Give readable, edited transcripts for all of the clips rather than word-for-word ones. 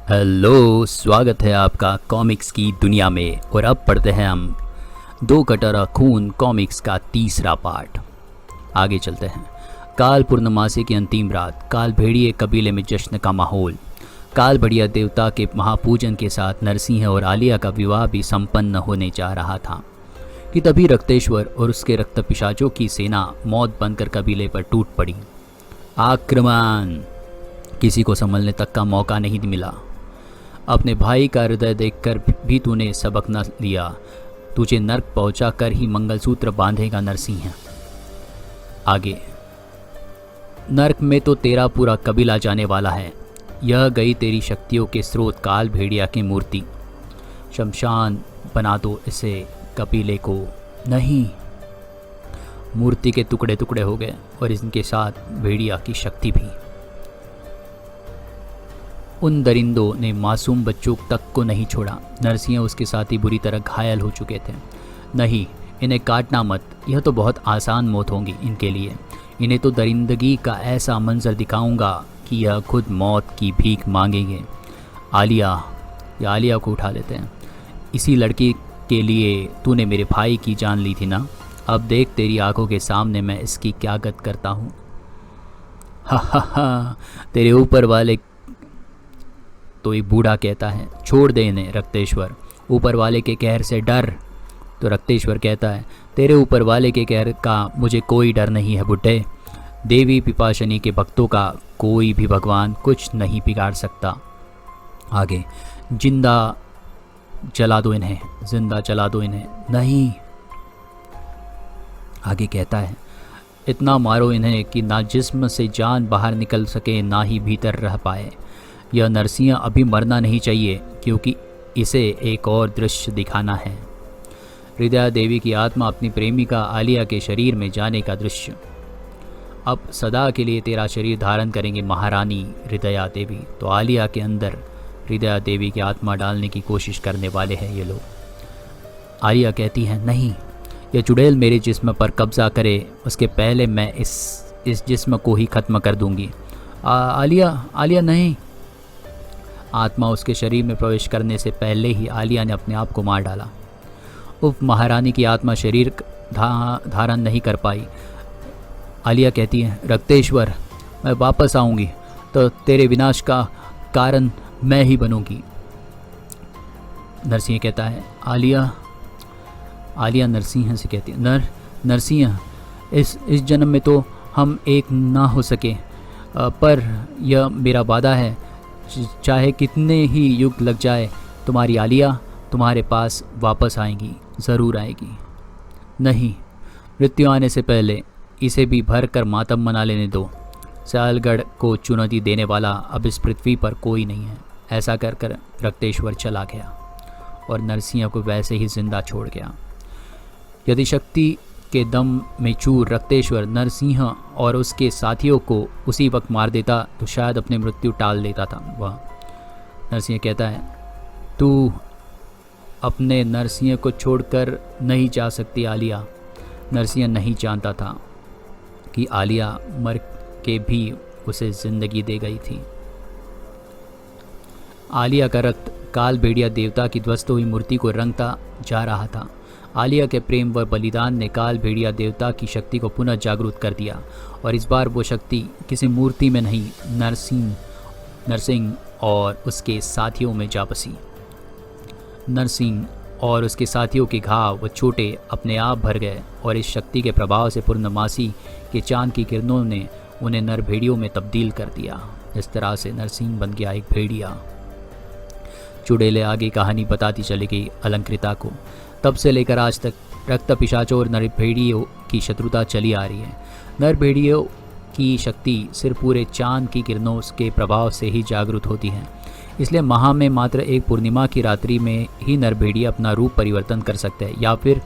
Hello, स्वागत है आपका कॉमिक्स की दुनिया में। और अब पढ़ते हैं हम दो कटोरा खून कॉमिक्स का तीसरा पार्ट। आगे चलते हैं। काल पूर्णमासी की अंतिम रात, काल भेड़िए कबीले में जश्न का माहौल। काल बढ़िया देवता के महापूजन के साथ नरसिंह और आलिया का विवाह भी संपन्न होने जा रहा था कि तभी रक्तेश्वर और उसके रक्त पिशाचों की सेना मौत बनकर कबीले पर टूट पड़ी। आक्रमण! किसी को संभलने तक का मौका नहीं मिला। अपने भाई का हृदय देखकर भी तूने सबक न लिया। तुझे नर्क पहुंचा कर ही मंगलसूत्र बांधेगा नरसिंह। आगे, नर्क में तो तेरा पूरा कबीला जाने वाला है। यह गई तेरी शक्तियों के स्रोत काल भेड़िया की मूर्ति। शमशान बना दो इसे कबीले को। नहीं, मूर्ति के टुकड़े टुकड़े हो गए और इनके साथ भेड़िया की शक्ति भी। उन दरिंदों ने मासूम बच्चों तक को नहीं छोड़ा। नरसिंह उसके साथ ही बुरी तरह घायल हो चुके थे। नहीं, इन्हें काटना मत, यह तो बहुत आसान मौत होगी इनके लिए। इन्हें तो दरिंदगी का ऐसा मंजर दिखाऊंगा कि यह खुद मौत की भीख मांगेंगे। आलिया, या आलिया को उठा लेते हैं। इसी लड़की के लिए तूने मेरे भाई की जान ली थी ना? अब देख तेरी आंखों के सामने मैं इसकी क्या गत करता हूँ। हा हा हा, तेरे ऊपर वाले। तो एक बूढ़ा कहता है, छोड़ दे इन्हें रक्तेश्वर, ऊपर वाले के कहर से डर। तो रक्तेश्वर कहता है, तेरे ऊपर वाले के कहर का मुझे कोई डर नहीं है बुड्ढे। देवी पिपाशनी के भक्तों का कोई भी भगवान कुछ नहीं बिगाड़ सकता। आगे, जिंदा जला दो इन्हें, जिंदा जला दो इन्हें। नहीं, आगे कहता है, इतना मारो इन्हें कि ना जिस्म से जान बाहर निकल सके ना ही भीतर रह पाए। यह नरसिंह अभी मरना नहीं चाहिए, क्योंकि इसे एक और दृश्य दिखाना है। हृदया देवी की आत्मा अपनी प्रेमिका आलिया के शरीर में जाने का दृश्य। अब सदा के लिए तेरा शरीर धारण करेंगे महारानी हृदया देवी। तो आलिया के अंदर हृदया देवी की आत्मा डालने की कोशिश करने वाले हैं ये लोग। आलिया कहती है, नहीं, यह चुड़ैल मेरे जिस्म पर कब्जा करे उसके पहले मैं इस जिस्म को ही खत्म कर दूंगी। आलिया नहीं। आत्मा उसके शरीर में प्रवेश करने से पहले ही आलिया ने अपने आप को मार डाला। उप महारानी की आत्मा शरीर धारण नहीं कर पाई। आलिया कहती है, रक्तेश्वर, मैं वापस आऊंगी तो तेरे विनाश का कारण मैं ही बनूंगी। नरसिंह कहता है, आलिया नरसिंह से कहती है, नरसिंह, इस जन्म में तो हम एक ना हो सके, पर यह मेरा वादा है, चाहे कितने ही युग लग जाए, तुम्हारी आलिया तुम्हारे पास वापस आएगी, ज़रूर आएगी। नहीं, मृत्यु आने से पहले इसे भी भर कर मातम मना लेने दो। सालगढ़ को चुनौती देने वाला अब इस पृथ्वी पर कोई नहीं है। ऐसा कर कर रक्तेश्वर चला गया और नरसिंह को वैसे ही जिंदा छोड़ गया। यदि शक्ति के दम में चूर रक्तेश्वर नरसिंह और उसके साथियों को उसी वक्त मार देता तो शायद अपनी मृत्यु टाल देता था वह। नरसिंह कहता है, तू अपने नरसिंह को छोड़कर नहीं जा सकती आलिया। नरसिंह नहीं जानता था कि आलिया मर के भी उसे जिंदगी दे गई थी। आलिया का रक्त काल भेड़िया देवता की ध्वस्त हुई मूर्ति को रंगता जा रहा था। आलिया के प्रेम व बलिदान ने काल भेड़िया देवता की शक्ति को पुनः जागरूक कर दिया, और इस बार वो शक्ति किसी मूर्ति में नहीं, नरसिंह और उसके साथियों में जा बसी। नरसिंह और उसके साथियों के घाव व चोटें अपने आप भर गए, और इस शक्ति के प्रभाव से पूर्णमासी के चांद की किरणों ने उन्हें नर भेड़ियों में तब्दील कर दिया। इस तरह से नरसिंह बन गया एक भेड़िया। चुड़ैले आगे कहानी बताती चली गई अलंकृता को। तब से लेकर आज तक रक्त पिशाचों और नर भेड़ियों की शत्रुता चली आ रही है। नर भेड़ियों की शक्ति सिर्फ पूरे चांद की किरणों के प्रभाव से ही जागृत होती है। इसलिए माह में मात्र एक पूर्णिमा की रात्रि में ही नर भेड़िया अपना रूप परिवर्तन कर सकते हैं, या फिर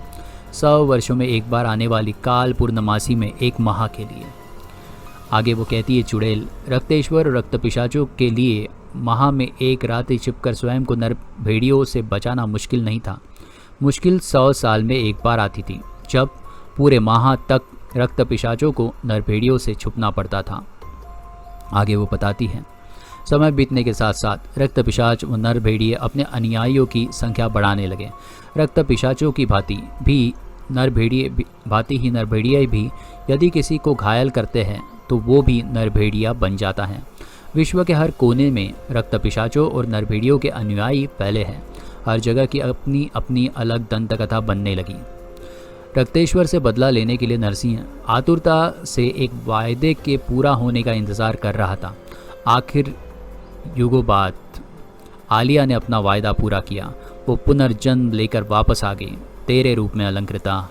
100 वर्षों में एक बार आने वाली काल पूर्णमासी में एक माह के लिए। आगे वो कहती है, चुड़ैल, रक्तेश्वर और रक्त पिशाचों के लिए माह में एक रात छिपकर स्वयं को नर भेड़ियों से बचाना मुश्किल नहीं था। मुश्किल 100 साल में एक बार आती थी, जब पूरे माह तक रक्त पिशाचों को नर भेड़ियों से छुपना पड़ता था। आगे वो बताती है, समय बीतने के साथ साथ रक्त पिशाच व नर भेड़िए अपने अनुयायियों की संख्या बढ़ाने लगे। रक्त पिशाचों की भांति नर भेड़िए भी यदि किसी को घायल करते हैं तो वो भी नर भेड़िया बन जाता है। विश्व के हर कोने में रक्त पिशाचों और नर भेड़ियों के अनुयायी फैले हैं। हर जगह की अपनी अपनी अलग दंतकथा बनने लगी। रक्तेश्वर से बदला लेने के लिए नरसिंह आतुरता से एक वायदे के पूरा होने का इंतजार कर रहा था। आखिर युगों बाद आलिया ने अपना वायदा पूरा किया। वो पुनर्जन्म लेकर वापस आ गई तेरे रूप में अलंकृता।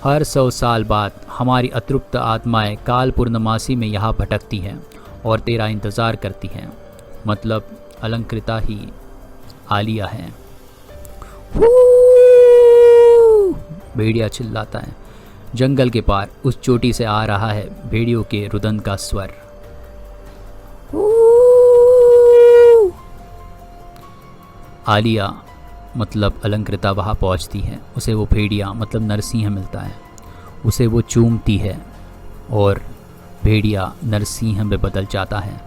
हर 100 साल बाद हमारी अतृप्त आत्माएं काल पूर्णमासी में यहाँ भटकती हैं और तेरा इंतज़ार करती हैं। मतलब अलंकृता ही आलिया है। भेड़िया चिल्लाता है। जंगल के पार उस चोटी से आ रहा है भेड़ियों के रुदन का स्वर। आलिया मतलब अलंकृता वहाँ पहुँचती है। उसे वो भेड़िया मतलब नरसिंह मिलता है। उसे वो चूमती है और भेड़िया नरसिंह में बदल जाता है।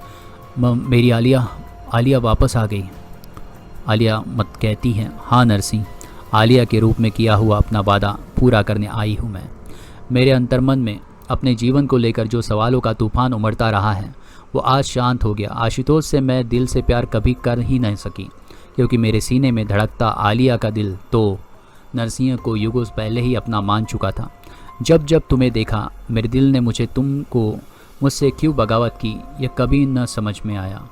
मेरी आलिया वापस आ गई। आलिया मत कहती है, हाँ नरसिंह, आलिया के रूप में किया हुआ अपना वादा पूरा करने आई हूँ मैं। मेरे अंतर्मन में अपने जीवन को लेकर जो सवालों का तूफान उमड़ता रहा है वो आज शांत हो गया। आशुतोष से मैं दिल से प्यार कभी कर ही नहीं सकी, क्योंकि मेरे सीने में धड़कता आलिया का दिल तो नरसिंह को युगों पहले ही अपना मान चुका था। जब जब तुम्हें देखा मेरे दिल ने मुझसे क्यों बगावत की यह कभी न समझ में आया।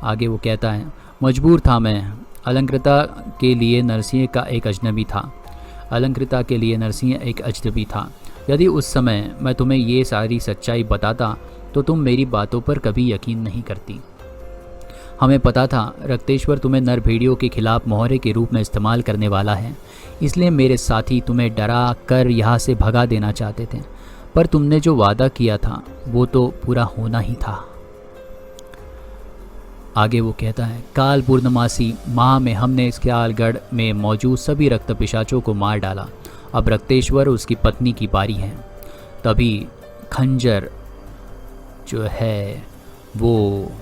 आगे वो कहता है, मजबूर था मैं। अलंकृता के लिए नरसिंह एक अजनबी था। यदि उस समय मैं तुम्हें ये सारी सच्चाई बताता तो तुम मेरी बातों पर कभी यकीन नहीं करती। हमें पता था रक्तेश्वर तुम्हें नर भेड़ियों के खिलाफ मोहरे के रूप में इस्तेमाल करने वाला है, इसलिए मेरे साथी तुम्हें डरा कर यहाँ से भगा देना चाहते थे। पर तुमने जो वादा किया था वो तो पूरा होना ही था। आगे वो कहता है, काल पूर्णमासी माह में हमने इस ख्यालगढ़ में मौजूद सभी रक्त पिशाचों को मार डाला। अब रक्तेश्वर उसकी पत्नी की बारी है। तभी खंजर जो है वो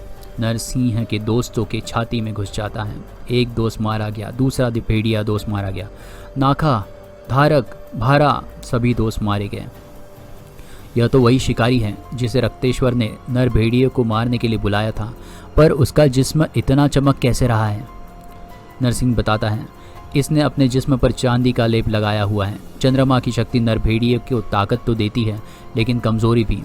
नरसिंह के दोस्तों के छाती में घुस जाता है। एक दोस्त मारा गया, दूसरा भेड़िया दोस्त मारा गया। नाखा, धारक, भारा सभी दोस्त मारे गए। यह तो वही शिकारी है जिसे रक्तेश्वर ने नर भेड़िए को मारने के लिए बुलाया था, पर उसका जिस्म इतना चमक कैसे रहा है? नरसिंह बताता है, इसने अपने जिस्म पर चांदी का लेप लगाया हुआ है। चंद्रमा की शक्ति नर भेड़िए को ताकत तो देती है, लेकिन कमजोरी भी।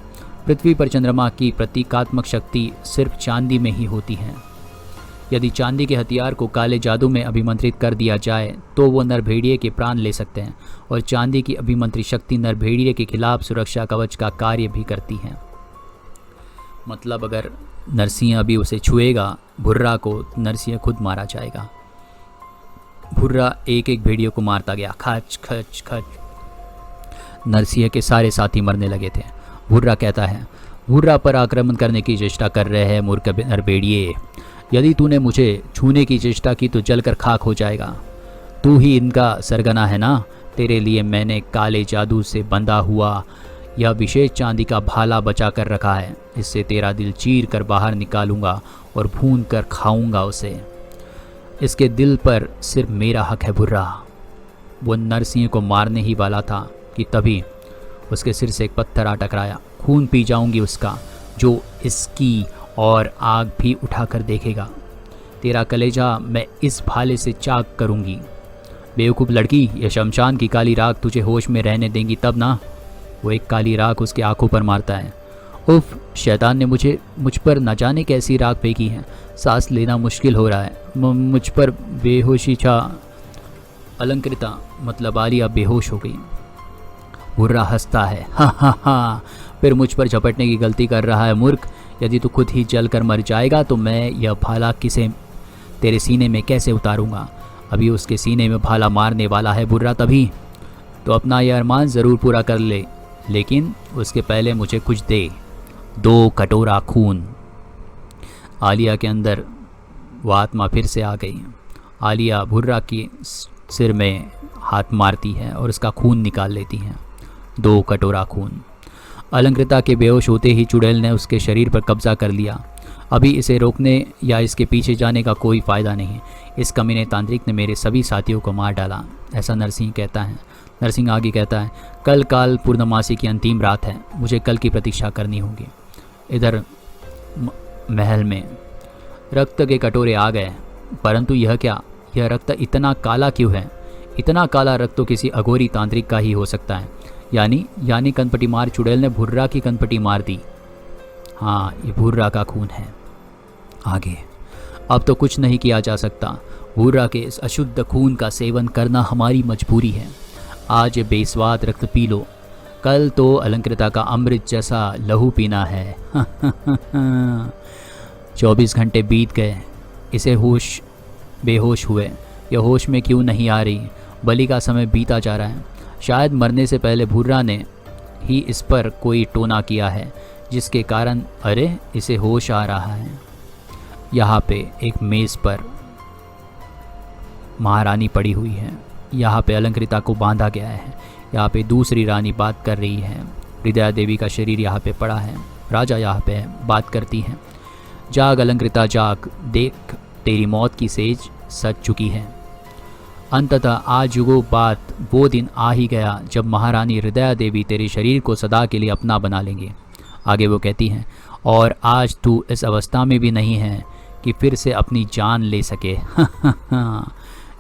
पृथ्वी पर चंद्रमा की प्रतीकात्मक शक्ति सिर्फ चांदी में ही होती है। यदि चांदी के हथियार को काले जादू में अभिमंत्रित कर दिया जाए तो वो नर भेड़िए के प्राण ले सकते हैं, और चांदी की अभिमंत्रित शक्ति नर भेड़िए के खिलाफ सुरक्षा कवच का कार्य भी करती है। मतलब अगर नरसिंह अभी उसे छुएगा भुर्रा को, नरसिंह खुद मारा जाएगा। भुर्रा एक एक भेड़ियों को मारता गया। खच खच खच। नरसिंह के सारे साथी मरने लगे थे। भुर्रा कहता है, भुर्रा पर आक्रमण करने की चेष्टा कर रहे हैं मूर्ख नर भेड़िए। यदि तूने मुझे छूने की चेष्टा की तो जलकर खाक हो जाएगा। तू ही इनका सरगना है ना। तेरे लिए मैंने काले जादू से बंधा हुआ यह विशेष चांदी का भाला बचा कर रखा है। इससे तेरा दिल चीर कर बाहर निकालूंगा और भून कर खाऊंगा उसे। इसके दिल पर सिर्फ मेरा हक है भुर्रा। वो नरसिंह को मारने ही वाला था कि तभी उसके सिर से एक पत्थर आ टकराया। खून पी जाऊंगी उसका, जो इसकी और आग भी उठाकर देखेगा। तेरा कलेजा मैं इस भाले से चाक करूंगी। बेवकूफ़ लड़की, यह शमशान की काली राख तुझे होश में रहने देंगी तब ना। वो एक काली राख उसके आंखों पर मारता है। उफ, शैतान ने मुझ पर न जाने कैसी राख फेंकी है। सांस लेना मुश्किल हो रहा है। मुझ पर बेहोशी छा। अलंकृता मतलब आलिया बेहोश हो गई। भुर्रा हंसता है, हा हा हा, फिर मुझ पर झपटने की गलती कर रहा है मूर्ख। यदि तू खुद ही जल कर मर जाएगा तो मैं यह भाला तेरे सीने में कैसे उतारूंगा? अभी उसके सीने में भाला मारने वाला है भुर्रा। तभी तो अपना यह अरमान ज़रूर पूरा कर ले, लेकिन उसके पहले मुझे कुछ दे। 2 कटोरा खून। आलिया के अंदर वो आत्मा फिर से आ गई। आलिया भुर्रा की सिर में हाथ मारती है और उसका खून निकाल लेती है। 2 कटोरा खून। अलंकृता के बेहोश होते ही चुड़ैल ने उसके शरीर पर कब्जा कर लिया। अभी इसे रोकने या इसके पीछे जाने का कोई फ़ायदा नहीं। इस कमीने तांत्रिक ने मेरे सभी साथियों को मार डाला, ऐसा नरसिंह कहता है। नरसिंह आगे कहता है, कल काल पूर्णमासी की अंतिम रात है, मुझे कल की प्रतीक्षा करनी होगी। इधर महल में रक्त के कटोरे आ गए, परंतु यह क्या, यह रक्त इतना काला क्यों है? इतना काला रक्त तो किसी अघोरी तांत्रिक का ही हो सकता है। यानी कनपटी मार चुड़ैल ने भुर्रा की कनपटी मार दी। हाँ, ये भुर्रा का खून है। आगे अब तो कुछ नहीं किया जा सकता। भुर्रा के इस अशुद्ध खून का सेवन करना हमारी मजबूरी है। आज ये बेस्वाद रक्त पी लो, कल तो अलंकृता का अमृत जैसा लहू पीना है। 24 घंटे बीत गए, इसे बेहोश हुए। यह होश में क्यों नहीं आ रही? बलि का समय बीता जा रहा है। शायद मरने से पहले भुर्रा ने ही इस पर कोई टोना किया है, जिसके कारण अरे इसे होश आ रहा है। यहाँ पे एक मेज़ पर महारानी पड़ी हुई है, यहाँ पे अलंकृता को बांधा गया है, यहाँ पे दूसरी रानी बात कर रही है। हृदया देवी का शरीर यहाँ पे पड़ा है, राजा यहाँ पे बात करती हैं। जाग अलंकृता जाग, देख तेरी मौत की सेज सज चुकी है। अंततः आज युगों बाद वो दिन आ ही गया जब महारानी हृदया देवी तेरे शरीर को सदा के लिए अपना बना लेंगे। आगे वो कहती हैं, और आज तू इस अवस्था में भी नहीं है कि फिर से अपनी जान ले सके।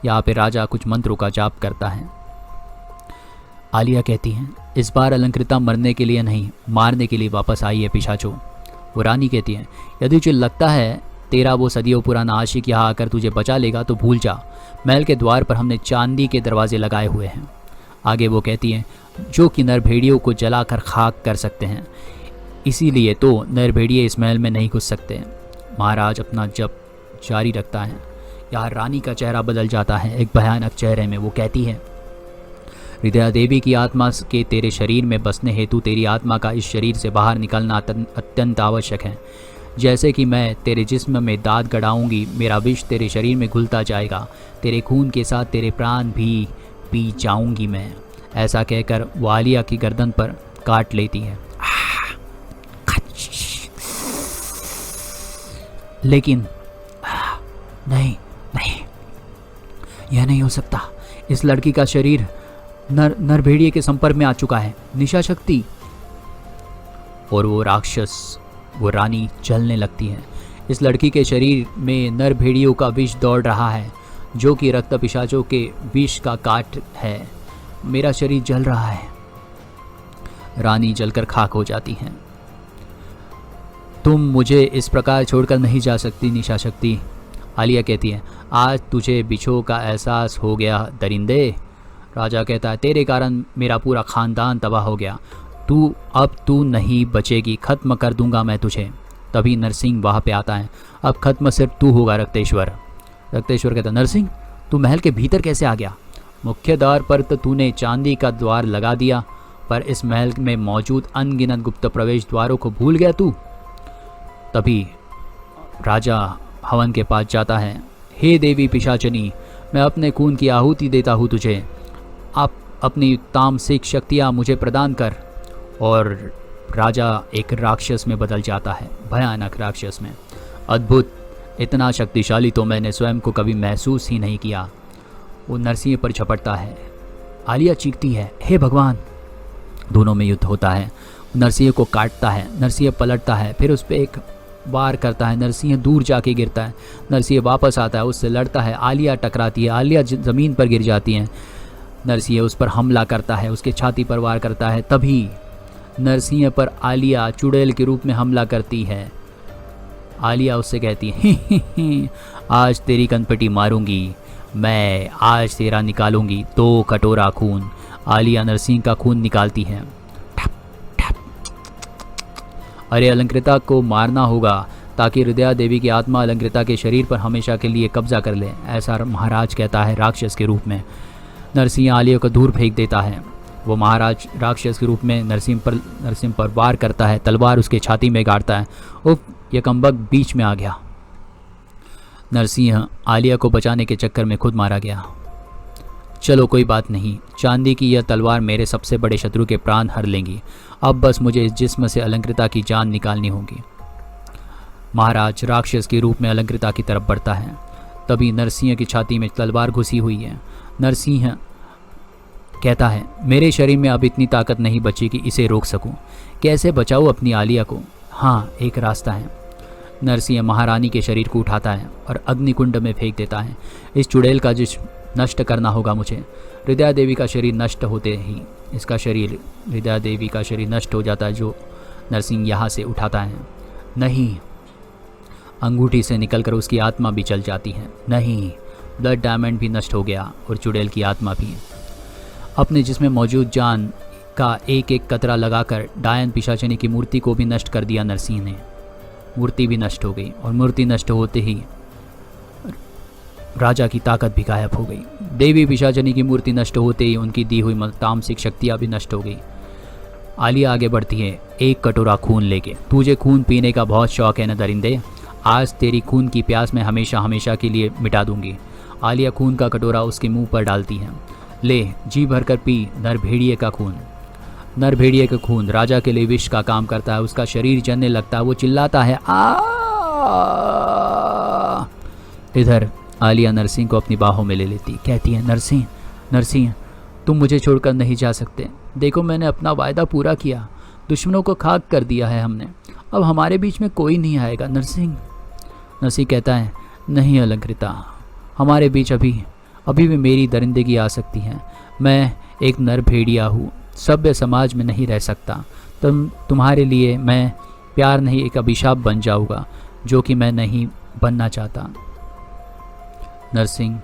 यहाँ पे राजा कुछ मंत्रों का जाप करता है। आलिया कहती हैं, इस बार अलंकृता मरने के लिए नहीं, मारने के लिए वापस आई है पिशाचों। वो रानी कहती है, यदि तुझे लगता है तेरा वो सदियों पुराना आशिक यहाँ आकर तुझे बचा लेगा तो भूल जा, महल के द्वार पर हमने चांदी के दरवाजे लगाए हुए हैं। आगे वो कहती हैं, जो कि नरभेड़ियों को जलाकर खाक कर सकते हैं, इसीलिए तो नरभेड़िए इस महल में नहीं घुस सकते। महाराज अपना जप जारी रखता है। यहाँ रानी का चेहरा बदल जाता है एक भयानक चेहरे में। वो कहती है, हृदया देवी की आत्मा के तेरे शरीर में बसने हेतु तेरी आत्मा का इस शरीर से बाहर निकलना अत्यंत आवश्यक है। जैसे कि मैं तेरे जिस्म में दांत गड़ाऊंगी, मेरा विष तेरे शरीर में घुलता जाएगा, तेरे खून के साथ तेरे प्राण भी पी जाऊंगी मैं। ऐसा कहकर वो आलिया की गर्दन पर काट लेती है। लेकिन नहीं, यह नहीं हो सकता। इस लड़की का शरीर नरभेड़िए के संपर्क में आ चुका है। निशा शक्ति और वो राक्षस, वो रानी जलने लगती है। इस लड़की के शरीर में नरभेड़ियों का विष दौड़ रहा है, जो कि रक्त पिशाचों के विष का काट है। मेरा शरीर जल रहा है। रानी जलकर खाक हो जाती हैं। तुम मुझे इस प्रकार छोड़कर नहीं जा सकती निशा शक्ति। आलिया कहती है, आज तुझे बिछो का एहसास हो गया दरिंदे। राजा कहता है, तेरे कारण मेरा पूरा खानदान तबाह हो गया। अब तू नहीं बचेगी, खत्म कर दूंगा मैं तुझे। तभी नरसिंह वहाँ पे आता है। अब खत्म सिर्फ तू होगा रक्तेश्वर। रक्तेश्वर कहता, नरसिंह तू महल के भीतर कैसे आ गया? मुख्य द्वार पर तो तूने चांदी का द्वार लगा दिया, पर इस महल में मौजूद अनगिनत गुप्त प्रवेश द्वारों को भूल गया तू? तभी राजा हवन के पास जाता है। हे देवी पिशाचनी, मैं अपने खून की आहुति देता हूँ तुझे। आप अपनी तामसिक शक्तियाँ मुझे प्रदान कर। और राजा एक राक्षस में बदल जाता है, भयानक राक्षस में। अद्भुत, इतना शक्तिशाली तो मैंने स्वयं को कभी महसूस ही नहीं किया। वो नरसिंह पर झपटता है। आलिया चीखती है, हे भगवान। दोनों में युद्ध होता है। नरसिंह को काटता है, नरसिंह पलटता है, फिर उस पर एक वार करता है। नरसिंह दूर जाके गिरता है। नरसिंह वापस आता है, उससे लड़ता है। आलिया टकराती है, आलिया ज़मीन पर गिर जाती है। नरसिंह उस पर हमला करता है, उसके छाती पर वार करता है। तभी नरसिंह पर आलिया चुड़ैल के रूप में हमला करती है। आलिया उससे कहती है, आज तेरी कनपटी मारूंगी मैं, आज तेरा निकालूंगी 2 कटोरा खून। आलिया नरसिंह का खून निकालती है। ठप ठप। अरे अलंकृता को मारना होगा ताकि हृदया देवी की आत्मा अलंकृता के शरीर पर हमेशा के लिए कब्जा कर ले, ऐसा महाराज कहता है राक्षस के रूप में। नरसिंह आलिया को दूर फेंक देता है। वो महाराज राक्षस के रूप में नरसिंह पर वार करता है, तलवार उसके छाती में गाड़ता है। उफ, यह कम्बक बीच में आ गया। नरसिंह आलिया को बचाने के चक्कर में खुद मारा गया। चलो कोई बात नहीं, चांदी की यह तलवार मेरे सबसे बड़े शत्रु के प्राण हर लेंगी। अब बस मुझे इस जिस्म से अलंकृता की जान निकालनी होगी। महाराज राक्षस के रूप में अलंकृता की तरफ बढ़ता है। तभी नरसिंह की छाती में तलवार घुसी हुई है। नरसिंह कहता है, मेरे शरीर में अब इतनी ताकत नहीं बची कि इसे रोक सकूं। कैसे बचाऊं अपनी आलिया को? हाँ, एक रास्ता है। नरसिंह महारानी के शरीर को उठाता है और अग्निकुंड में फेंक देता है। इस चुड़ैल का जिस्म नष्ट करना होगा मुझे। हृदया देवी का शरीर नष्ट होते ही इसका शरीर, हृदया देवी का शरीर नष्ट हो जाता है, जो नरसिंह यहाँ से उठाता है। नहीं, अंगूठी से निकलकर उसकी आत्मा भी चल जाती है। नहीं, ब्लड डायमंड भी नष्ट हो गया और चुड़ैल की आत्मा भी। अपने जिसमें मौजूद जान का एक एक कतरा लगाकर डायन पिशाचिनी की मूर्ति को भी नष्ट कर दिया नरसिंह ने। मूर्ति भी नष्ट हो गई और मूर्ति नष्ट होते ही राजा की ताकत भी गायब हो गई। देवी पिशाचिनी की मूर्ति नष्ट होते ही उनकी दी हुई तामसिक शक्तियाँ भी नष्ट हो गई। आलिया आगे बढ़ती है एक कटोरा खून लेके। तुझे खून पीने का बहुत शौक है न दरिंदे? आज तेरी खून की प्यास मैं हमेशा हमेशा के लिए मिटा दूंगी। आलिया खून का कटोरा उसके मुंह पर डालती है। ले, जी भरकर पी नरभेड़िए का खून। नरभेड़िए का खून राजा के लिए विष का काम करता है। उसका शरीर जलने लगता है। वो चिल्लाता है, आ। इधर आलिया नरसिंह को अपनी बाहों में ले लेती, कहती है, नरसिंह, नरसिंह, तुम मुझे छोड़कर नहीं जा सकते। देखो, मैंने अपना वायदा पूरा किया। दुश्मनों को खाक कर दिया है हमने। अब हमारे बीच में कोई नहीं आएगा। नरसिंह कहता है, नहीं अलंकृता, हमारे बीच अभी भी मेरी दरिंदगी आ सकती है। मैं एक नर भेड़िया हूँ, सभ्य समाज में नहीं रह सकता। तुम्हारे लिए मैं प्यार नहीं एक अभिशाप बन जाऊँगा, जो कि मैं नहीं बनना चाहता। नरसिंह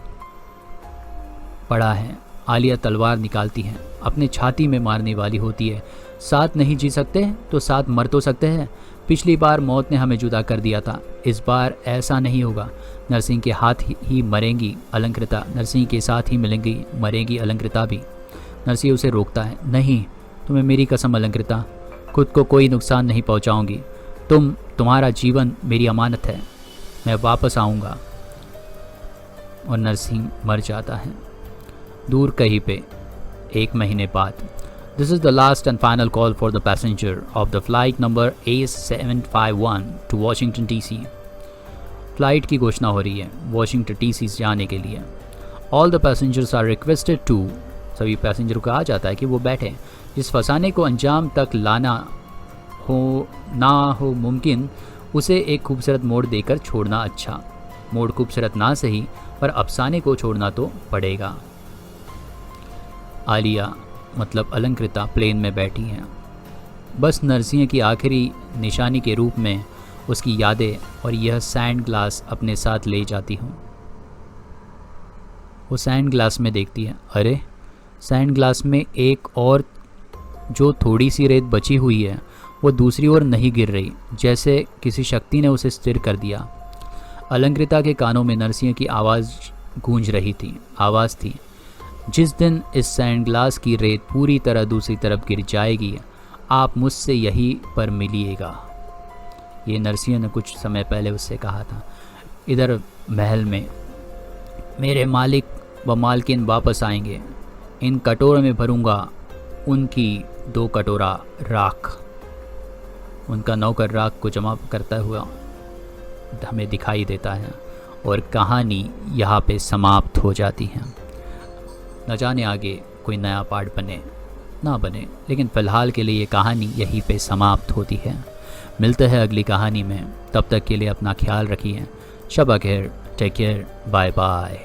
पड़ा है। आलिया तलवार निकालती है, अपने छाती में मारने वाली होती है। साथ नहीं जी सकते तो साथ मर तो सकते हैं। पिछली बार मौत ने हमें जुदा कर दिया था, इस बार ऐसा नहीं होगा। नरसिंह के हाथ ही मरेंगी अलंकृता, नरसिंह के साथ ही मिलेंगी मरेंगी अलंकृता भी। नरसिंह उसे रोकता है, नहीं, तुम्हें मेरी कसम अलंकृता, खुद को कोई नुकसान नहीं पहुंचाऊंगी। तुम्हारा जीवन मेरी अमानत है। मैं वापस आऊँगा। और नरसिंह मर जाता है। दूर कहीं पे 1 महीने बाद, this is the last and final call for the passenger of the flight number A751 to Washington DC। Flight की घोषणा हो रही है वाशिंगटन DC जाने के लिए। All the passengers are requested to, सभी पैसेंजर को कहा जाता है कि वो बैठें। जिस फसाने को अंजाम तक लाना ना हो मुमकिन, उसे एक खूबसूरत मोड़ देकर छोड़ना अच्छा। मोड़ खूबसूरत ना सही, पर अफसाने को छोड़ना तो पड़ेगा। आलिया मतलब अलंकृता प्लेन में बैठी हैं। बस नरसिंह की आखिरी निशानी के रूप में उसकी यादें और यह सैंड ग्लास अपने साथ ले जाती हूँ। वो सैंड ग्लास में देखती है, अरे सैंड ग्लास में एक और जो थोड़ी सी रेत बची हुई है वो दूसरी ओर नहीं गिर रही, जैसे किसी शक्ति ने उसे स्थिर कर दिया। अलंकृता के कानों में नरसिंह की आवाज़ गूंज रही थी। आवाज़ थी, जिस दिन इस सैंड ग्लास की रेत पूरी तरह दूसरी तरफ गिर जाएगी, आप मुझसे यहीं पर मिलिएगा। ये नरसिंह ने कुछ समय पहले उससे कहा था। इधर महल में मेरे मालिक व मालकिन वापस आएंगे। इन कटोरों में भरूंगा उनकी 2 कटोरा राख। उनका नौकर राख को जमा करता हुआ हमें दिखाई देता है और कहानी यहाँ पे समाप्त हो जाती है। न जाने आगे कोई नया पार्ट बने ना बने, लेकिन फ़िलहाल के लिए ये कहानी यहीं पे समाप्त होती है। मिलते हैं अगली कहानी में, तब तक के लिए अपना ख्याल रखिए। शब खैर, टेक केयर, बाय बाय।